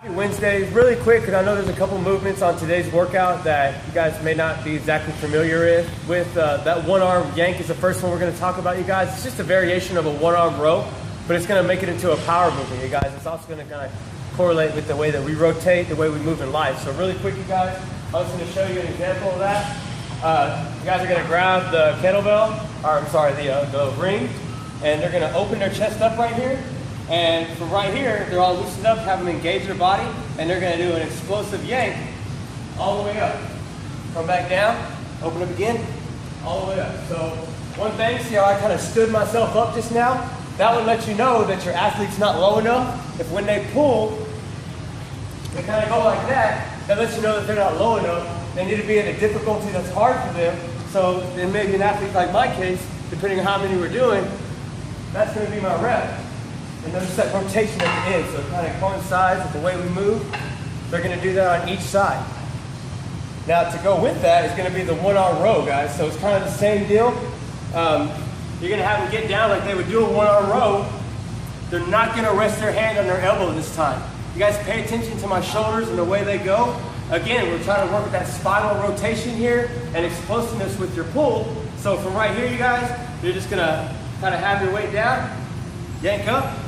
Wednesday, really quick, because I know there's a couple movements on today's workout that you guys may not be exactly familiar with. That one arm yank is the first one we're going to talk about, you guys. It's just a variation of a one arm row, but it's going to make it into a power movement, you guys. It's also going to kind of correlate with the way that we rotate, the way we move in life. So really quick, you guys, I'm just going to show you an example of that. You guys are going to grab the kettlebell, or I'm sorry, the ring, and they're going to open their chest up right here. And from right here, they're all loosened up, have them engage their body, and they're going to do an explosive yank all the way up. Come back down, open up again, all the way up. So one thing, see how I kind of stood myself up just now? That would let you know that your athlete's not low enough. If when they pull, they kind of go like that, that lets you know that they're not low enough. They need to be in a difficulty that's hard for them. So then maybe an athlete like my case, depending on how many we're doing, that's going to be my rep. And notice that rotation at the end, so it kind of coincides with the way we move. They're going to do that on each side. Now to go with that is going to be the one arm row, guys. So it's kind of the same deal. You're going to have them get down like they would do a one arm row. They're not going to rest their hand on their elbow this time. You guys pay attention to my shoulders and the way they go. Again, we're trying to work with that spinal rotation here and explosiveness with your pull. So from right here, you guys, you're just going to kind of have your weight down, yank up,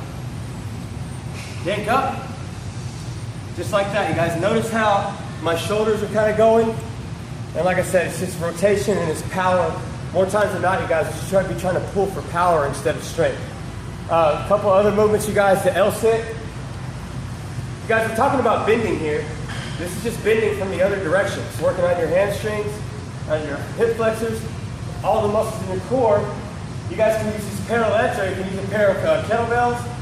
just like that. You guys notice how my shoulders are kind of going? And like I said, it's just rotation and it's power. More times than not, you guys just try to be trying to pull for power instead of strength. A couple other movements, you guys, the L-sit. You guys are talking about bending here. This is just bending from the other direction. It's working on your hamstrings, on your hip flexors, all the muscles in your core. You guys can use these parallettes, or you can use a pair of kettlebells.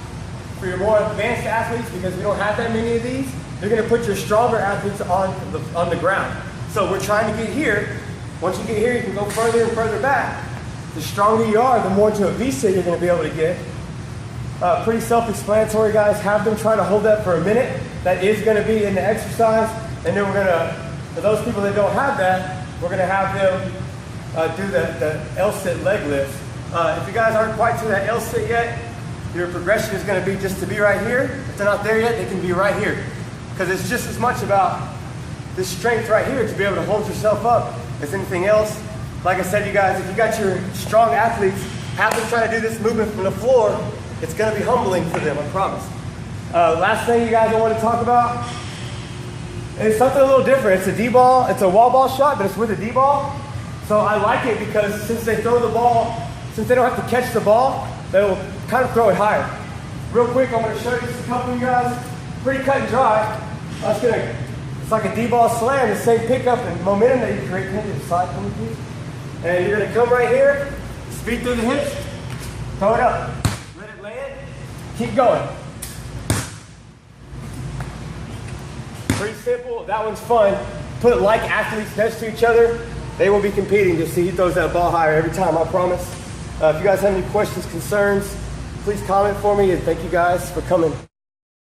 For your more advanced athletes, because we don't have that many of these, you're going to put your stronger athletes on the ground. So we're trying to get here. Once you get here, you can go further and further back. The stronger you are, the more to a V-sit you're going to be able to get. Pretty self-explanatory, guys. Have them try to hold that for a minute. That is going to be in the exercise. And then we're going to, for those people that don't have that, we're going to have them do the L-sit leg lift. If you guys aren't quite to that L-sit yet, your progression is going to be just to be right here. If they're not there yet, they can be right here. Because it's just as much about this strength right here to be able to hold yourself up as anything else. Like I said, you guys, if you got your strong athletes, have them try to do this movement from the floor. It's going to be humbling for them, I promise. Last thing, you guys, I want to talk about is something a little different. It's a D-ball. It's a wall ball shot, but it's with a D-ball. So I like it because since they throw the ball, since they don't have to catch the ball, they'll kind of throw it higher. Real quick, I'm going to show you just a couple of you guys. Pretty cut and dry. It's like a D-ball slam, the same pickup and momentum that you create. Can you just side from me, please? And you're going to come right here, speed through the hips, throw it up. Let it land, keep going. Pretty simple, that one's fun. Put like athletes next to each other, they will be competing. You'll see he throws that ball higher every time, I promise. If you guys have any questions, concerns, please comment for me, and thank you guys for coming.